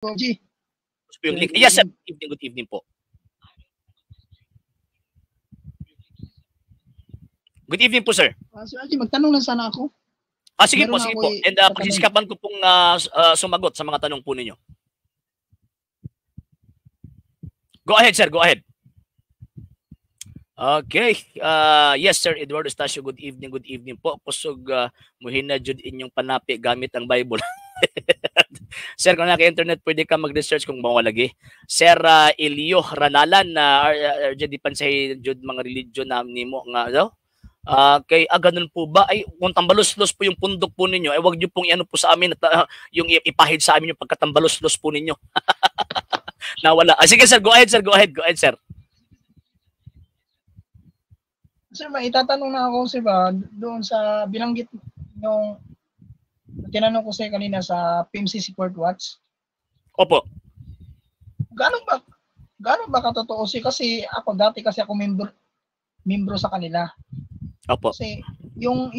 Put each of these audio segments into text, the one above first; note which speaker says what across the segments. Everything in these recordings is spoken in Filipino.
Speaker 1: G.
Speaker 2: Yes, sir. Good evening po. Good evening po, sir.
Speaker 1: Sir G, magtanong lang sana ako.
Speaker 2: Sige po, sige po. And pagsisikapan ko pong sumagot sa mga tanong po ninyo. Go ahead, sir. Go ahead. Okay. Yes, sir. Eduardo Estacio, good evening po. Kusog muhina jud inyong panapi gamit ang Bible. Sir, kung naka-internet, pwede ka mag-research kung mawalagi. Sir Elio Ranalan, di pansay jud mga religion na nimo nga, no? Okay, ganun po ba? Ay, kung tambalos-los po yung pundok po ninyo, ay wag niyo pong iano po sa amin at yung ipahid sa amin yung pagkatambalos-los po ninyo. Nawala. Sige, sir. Go ahead, sir. Go ahead, sir.
Speaker 1: Sir, maitatanong na ako, sir, ba, doon sa binanggit yung tinanong ko sa'yo kanina sa PMC Support Watch.
Speaker 2: Opo.
Speaker 1: Gaano ba katotoo, sir? Kasi dati ako membro sa kanila.
Speaker 2: Opo.
Speaker 1: Kasi yung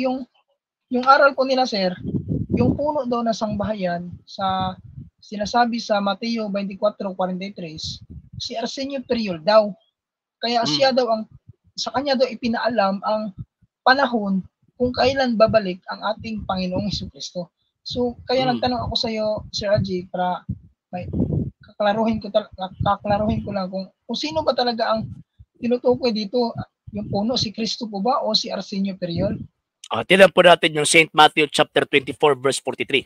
Speaker 1: aral po nila, sir, yung puno daw na sangbahayan sa sinasabi sa Mateo 24:43, si Arsenio Priol daw. Kaya siya daw sa kanya daw ipinaalam ang panahon kung kailan babalik ang ating Panginoong Jesucristo. So, kaya nagtanong ako sa iyo, Sir Aji, para kaklaruhin ko lang kung sino ba talaga ang tinutukoy dito, yung puno, si Kristo po ba o si Arsenio Priol?
Speaker 2: Tingnan po natin yung St. Matthew chapter 24 verse 43.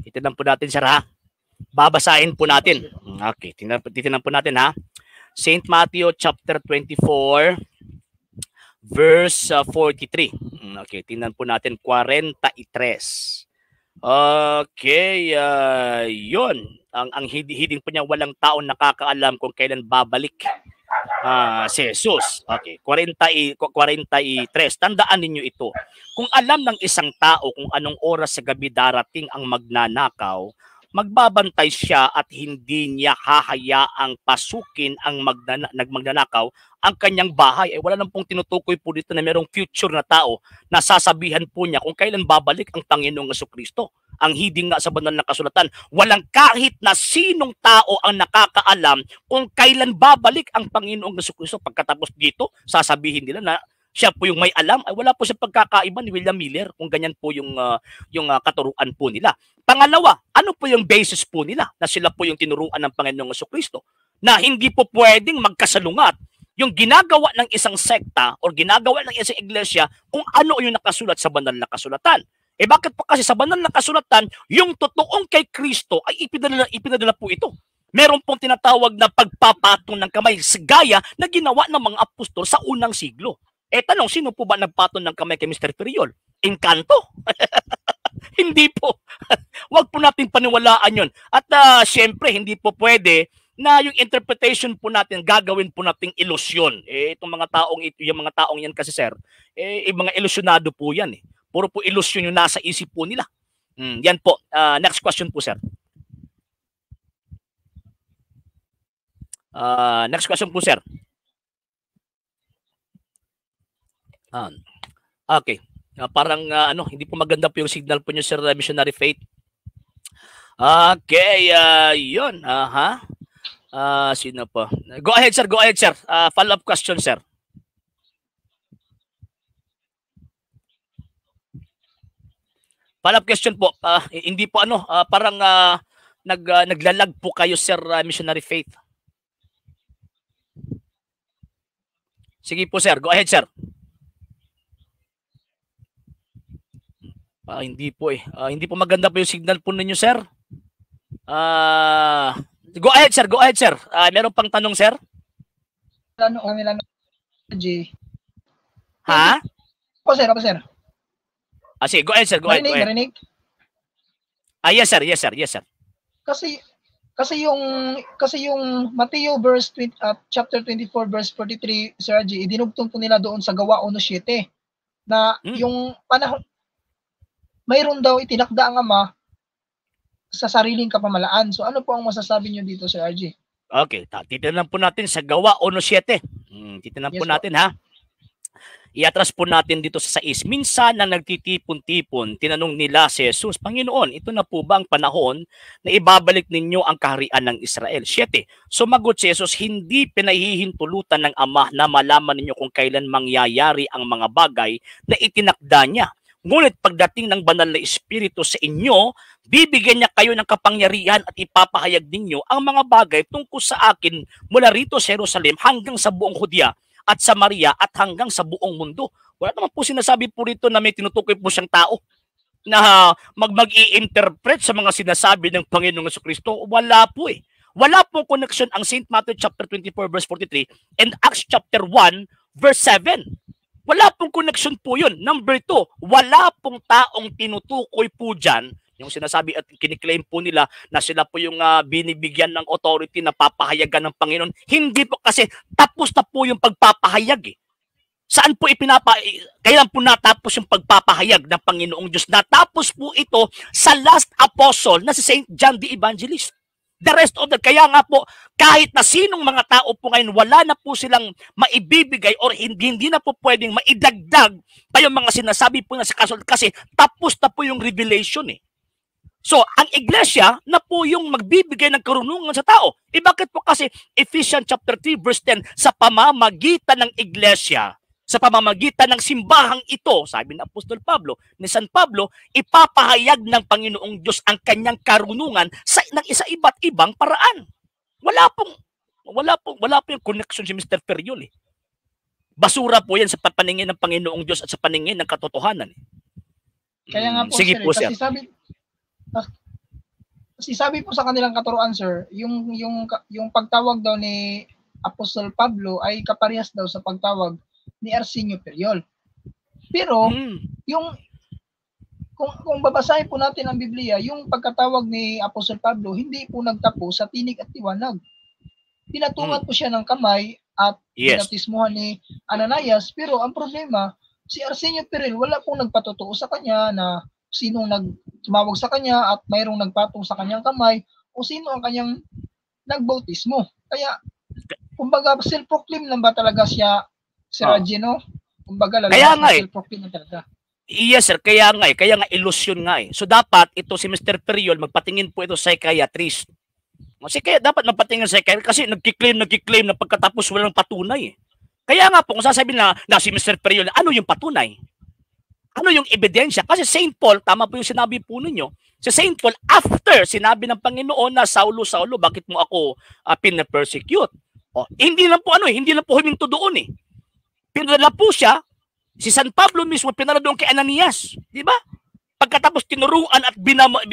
Speaker 2: Tingnan po natin, sir, ha? Babasahin po natin. Okay, tingnan po natin, ha? St. Matthew chapter 24 verse 43. Okay, tingnan po natin 43. Okay, yun. Ang hiding po niya, walang taong nakakaalam kung kailan babalik si Jesus. Okay, 43. Tandaan ninyo ito. Kung alam ng isang tao kung anong oras sa gabi darating ang magnanakaw, magbabantay siya at hindi niya hahayaang pasukin ang magnanakaw ang kanyang bahay. Wala nang pong tinutukoy po dito na merong future na tao na sasabihan po niya kung kailan babalik ang Panginoong Jesucristo. Ang hiding nga sa banal na kasulatan, walang kahit na sinong tao ang nakakaalam kung kailan babalik ang Panginoong Jesucristo. Pagkatapos dito, sasabihin nila na siya po yung may alam. Ay wala po sa pagkakaiba ni William Miller kung ganyan po yung katuruan po nila. Pangalawa, ano po yung basis po nila na sila po yung tinuruan ng Panginoong Jesucristo na hindi po pwedeng magkasalungat yung ginagawa ng isang sekta o ginagawa ng isang iglesia kung ano yung nakasulat sa banal na kasulatan. Bakit po kasi sa banal na kasulatan, yung totoong kay Kristo ay ipinadala po ito. Meron pong tinatawag na pagpapatong ng kamay gaya na ginawa ng mga apostol sa unang siglo. Tanong, sino po ba nagpatong ng kamay kay Mr. Priol? Engkanto? Hindi po. Huwag po natin paniwalaan yun. At syempre, hindi po pwede na yung interpretation po natin, gagawin po nating ilusyon. Itong mga taong yung mga taong yan kasi, sir, mga ilusyonado po yan. Puro po ilusyon yung nasa isip po nila. Yan po. Next question po, sir. Next question po, sir. Okay. Parang hindi po maganda po yung signal po nyo, sir, Missionary Faith. Okay, yun. Sino po? Go ahead, sir. Go ahead, sir. Follow-up question, sir. Follow-up question po. Hindi po parang naglalag po kayo, sir, Missionary Faith. Sige po, sir. Go ahead, sir. Hindi po hindi po maganda po yung signal po ninyo, sir. Go ahead, sir. Go ahead, sir. Meron pang tanong, sir?
Speaker 1: Tanong kami lang, G.
Speaker 2: Ha?
Speaker 1: Opo, sir.
Speaker 2: Sige, go ahead, sir. Go ahead.
Speaker 1: Marinig?
Speaker 2: Yes, sir. Yes, sir. Yes, sir.
Speaker 1: Kasi yung Mateo chapter 24 verse 43, Sir G, idinugtong po nila doon sa Gawa 1:7 na yung panahon mayroon daw itinakda ang Ama sa sariling kapamalaan. So ano po ang masasabi niyo dito, Sir RG?
Speaker 2: Okay, titignan po natin sa Gawa 1:7. Titignan po natin, ha. Iatras po natin dito sa 6. Minsan na nagtitipon-tipon, tinanong nila si Jesus, Panginoon, ito na po ba ang panahon na ibabalik ninyo ang kaharian ng Israel? 7. Sumagot si Jesus, hindi pinahihintulutan ng Ama na malaman ninyo kung kailan mangyayari ang mga bagay na itinakda niya. Ngunit pagdating ng banal na Espiritu sa inyo, bibigyan niya kayo ng kapangyarihan at ipapahayag ninyo ang mga bagay tungkol sa akin mula rito sa Jerusalem hanggang sa buong Judea at Samaria at hanggang sa buong mundo. Wala naman po sinasabi po rito na may tinutukoy po siyang tao na mag-i-interpret sa mga sinasabi ng Panginoong Jesucristo. Wala po eh. Wala pong connection ang St. Matthew chapter 24 verse 43 and Acts chapter 1 verse 7. Wala pong connection po yun. Number 2, wala pong taong tinutukoy po dyan, yung sinasabi at kiniklaim po nila na sila po yung binibigyan ng authority na papahayagan ng Panginoon. Hindi po kasi tapos na po yung pagpapahayag eh. Saan po kailan po natapos yung pagpapahayag ng Panginoong Diyos? Natapos po ito sa last apostle na si St. John the Evangelist. The rest of the, kaya nga po, kahit na sinong mga tao po ngayon, wala na po silang maibibigay or hindi na po pwedeng maidagdag pa yung mga sinasabi po na sa kasunod kasi tapos na po yung revelation eh. So, ang iglesia na po yung magbibigay ng karunungan sa tao. Bakit po kasi Ephesians chapter 3 verse 10, sa pamamagitan ng iglesia, sa pamamagitan ng simbahang ito, sabi ng Apostol Pablo, ni San Pablo, ipapahayag ng Panginoong Diyos ang kanyang karunungan ng iba't ibang paraan. Wala po yung connection si Mr. Periol eh. Basura po yan sa paningin ng Panginoong Diyos at sa paningin ng katotohanan.
Speaker 1: Kaya nga po,
Speaker 2: sige
Speaker 1: sir,
Speaker 2: po, sir.
Speaker 1: Kasi sabi po sa kanilang katuruan, sir, yung pagtawag daw ni Apostol Pablo ay kaparehas daw sa pagtawag ni Arsenio Periol. Pero yung kung babasahin po natin ang Biblia, yung pagkatawag ni Apostol Pablo hindi po nagtapos sa tinig at tiwanag. Pinatungan po siya ng kamay at binatismuhan ni Ananias, pero ang problema, si Arsenio Periol wala pong nagpatotoo sa kanya na sinong tumawag sa kanya at mayroong nagpatong sa kanyang kamay o sino ang kanyang nagbautismo. Kaya kumbaga self-proclaim lang ba talaga siya, Sir Agino? Kumbaga lalabas self-proclaim na talaga.
Speaker 2: Yes sir, kaya nga ilusyon nga eh. So dapat ito si Mr. Periol magpatingin po ito sa psychiatrist. Kasi kaya dapat magpatingin sa psychiatrist kasi nagkiklaim na pagkatapos walang patunay eh. Kaya nga po kung sasabihin na si Mr. Periol, ano yung patunay? Ano yung ebidensya? Kasi St. Paul, tama po yung sinabi po ninyo, si St. Paul after sinabi ng Panginoon na Saulo, bakit mo ako pina-persecute? Hindi lang po huminto doon eh. Pinadala po siya, si San Pablo mismo pinadala doon kay Ananias. Di ba? Pagkatapos tinuruan at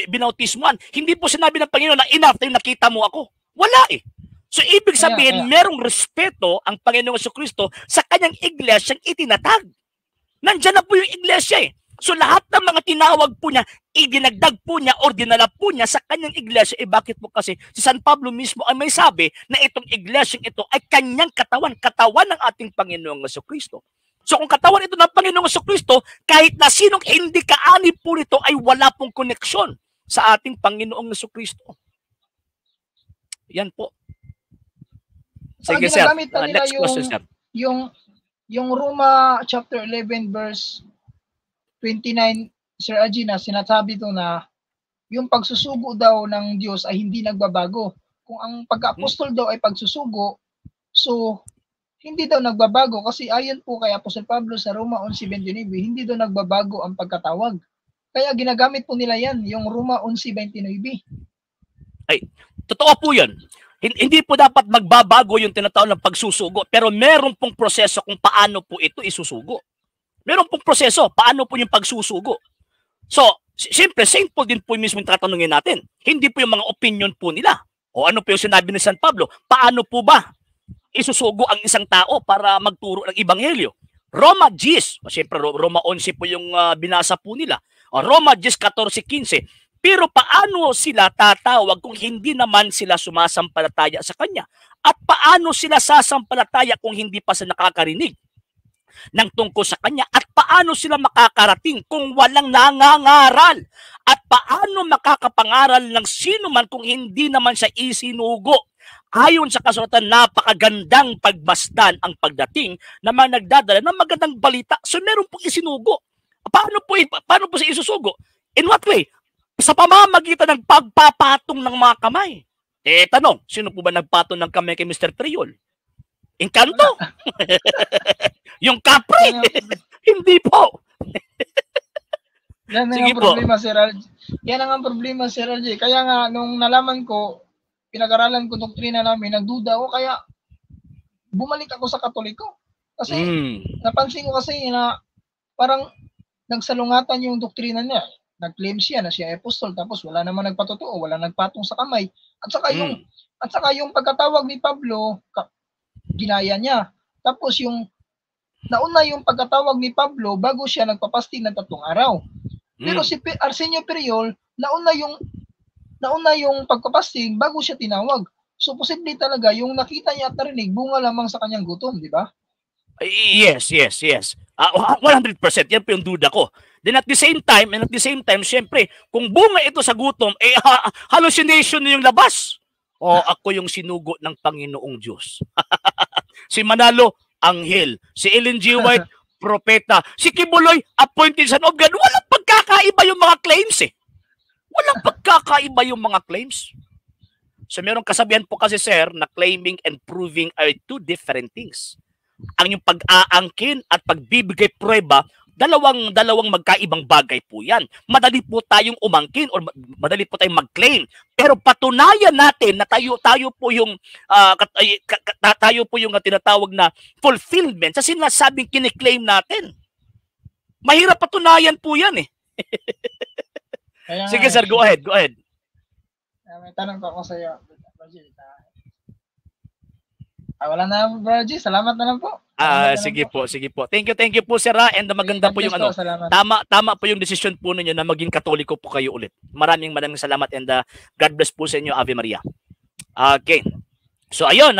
Speaker 2: binautismuan, hindi po sinabi ng Panginoon na enough na nakita mo ako. Wala eh. So ibig sabihin, merong respeto ang Panginoong Jesucristo sa kanyang iglesyang itinatag. Nandyan na po yung iglesia eh. So lahat ng mga tinawag po niya, idinagdag po niya or dinala po niya sa kanyang iglesia. Bakit po kasi si San Pablo mismo ay may sabi na itong iglesyang ito ay kanyang katawan ng ating Panginoong Jesucristo. So kung katawan ito ng Panginoong Jesucristo, kahit na sinong hindi kaani po nito ay wala pong koneksyon sa ating Panginoong Jesucristo. Yan po. Sige sir, next question sir.
Speaker 1: Yung Roma chapter 11 verse 29, Sir Agina, sinasabi doon na yung pagsusugo daw ng Diyos ay hindi nagbabago. Kung ang pagka-apostol daw ay pagsusugo, so hindi daw nagbabago kasi ayon po kay Apostol Pablo sa Roma 11:29, hindi daw nagbabago ang pagkatawag. Kaya ginagamit po nila yan, yung Roma 11:29.
Speaker 2: Ay, totoo po yan. Hindi po dapat magbabago yung tinatawag ng pagsusugo, pero meron pong proseso kung paano po ito isusugo. Meron pong proseso, paano po yung pagsusugo. So, siyempre, St. Paul din po yung mismo tatanungin natin. Hindi po yung mga opinion po nila. O ano po yung sinabi ni San Pablo, paano po ba isusugo ang isang tao para magturo ng Ebanghelyo? Roma 10, siyempre Roma 11 po yung binasa po nila. O, Roma 10:14-15. Pero paano sila tatawag kung hindi naman sila sumasampalataya sa Kanya? At paano sila sasampalataya kung hindi pa sila nakakarinig ng tungkol sa Kanya? At paano sila makakarating kung walang nangangaral? At paano makakapangaral ng sino man kung hindi naman siya isinugo? Ayon sa kasulatan, napakagandang pagmasdan ang pagdating ng mga nagdadala ng magandang balita. So meron pong isinugo. Paano po siya isusugo? In what way? Sa pamamagitan ng pagpapatong ng mga kamay. Tanong, sino po ba nagpatong ng kamay kay Mr. Triol? Encanto? Yung Capri? Hindi po.
Speaker 1: Yan na ang problema, Sir RJ. Yan ang problema, Sir RJ. Kaya nga, nung nalaman ko, pinag-aralan ko doktrina namin, nagduda ako, kaya bumalik ako sa Katoliko. Kasi napansin ko kasi na parang nagsalungatan yung doktrina niya. Nag-claim siya na siya apostol, tapos wala naman nagpatotoo, wala nagpatong sa kamay. At saka yung pagkatawag ni Pablo, ginaya niya. Tapos nauna yung pagkatawag ni Pablo bago siya nagpapasting ng 3 araw. Pero si Arsenio Priol, nauna yung pagpapasting bago siya tinawag. So posible talaga yung nakita niya at narinig bunga lamang sa kanyang gutom, di ba?
Speaker 2: Yes. 100%. Yan po yung duda ko. Then at the same time, syempre, kung bunga ito sa gutom, hallucination na yung labas. Ako yung sinugo ng Panginoong Diyos. Si Manalo, anghel. Si Ellen G. White, propeta. Si Kibuloy, appointed son of God. Walang pagkakaiba yung mga claims Walang pagkakaiba yung mga claims. So merong kasabihan po kasi, sir, na claiming and proving are 2 different things. Ang yung pag-aangkin at pagbibigay prueba, dalawang magkaibang bagay po yan. Madali po tayong umangkin or madali po tayong mag-claim. Pero patunayan natin na tayo po yung tinatawag na fulfillment sa sinasabing kiniklaim natin. Mahirap patunayan po yan Sige sir, go ahead.
Speaker 1: May tanong ko ako sa iyo. Wala na, Bro. Salamat na lang po.
Speaker 2: Sige po. Thank you po, sir. And maganda po yung tama po yung desisyon po ninyo na maging Katoliko po kayo ulit. Maraming salamat and God bless po sa inyo, Ave Maria. Okay. So ayun